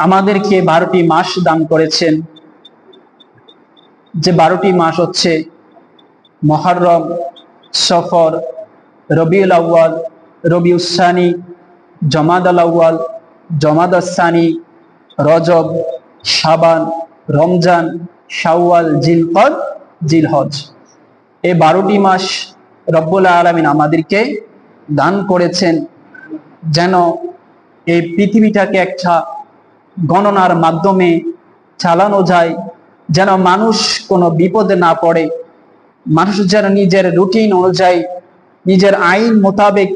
আমাদেরকে 12টি মাস দান করেছেন, যে 12টি মাস হচ্ছে মুহররম, সফর, রবিউল আউয়াল, রবিউস সানি, জমাদাল আউয়াল, জমাদাস সানি, রজব, শাবান, রমজান, শাওয়াল, জিলকদ, জিলহজ। এই 12টি মাস রব্বুল আলামিন আমাদেরকে দান করেছেন যেন এই পৃথিবীটাকে একটা গণনার মাধ্যমে চালানো যায়, যেন মানুষ কোনো বিপদে না পড়ে, মানুষ যেন নিজের রুটিন অনুযায়ী নিজের আইন মোতাবেক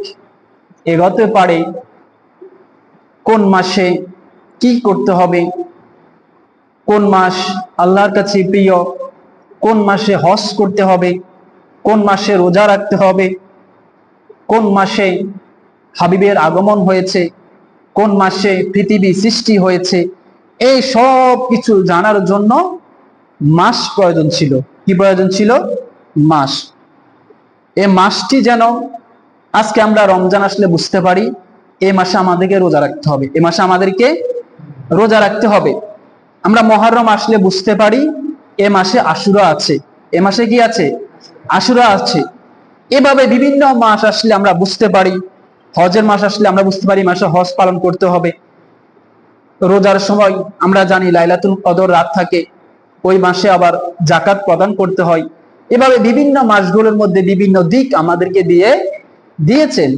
এগোতে পারে। কোন মাসে কি করতে হবে, কোন মাস আল্লাহর কাছে প্রিয়, কোন মাসে হজ করতে হবে, কোন মাসে রোজা রাখতে হবে, কোন মাসে হাবিবের আগমন হয়েছে, কোন মাসে পৃথিবী সৃষ্টি হয়েছে, এই সব কিছু জানার জন্য মাস প্রয়োজন ছিল। কি প্রয়োজন ছিল? মাস। এই মাসটি যেন আজকে আমরা রমজান আসলে বুঝতে পারি এই মাসে আমাদেরকে রোজা রাখতে হবে, এই মাসে আমাদেরকে রোজা রাখতে হবে। আমরা মুহররম আসলে বুঝতে পারি এ মাসে আশুরা আছে, এ মাসে কি আছে? আশুরা আছে। এভাবে বিভিন্ন মাস আসলে আমরা বুঝতে পারি। হজের মাস আসলে আমরা বুঝতে পারি মাসে হজ পালন করতে হবে। রোজার সময় আমরা জানি লাইলাতুল কদর রাত থাকে, ওই মাসে আবার জাকাত প্রদান করতে হয়। এভাবে বিভিন্ন মাসগুলোর মধ্যে বিভিন্ন দিক আমাদেরকে দিয়েছেন।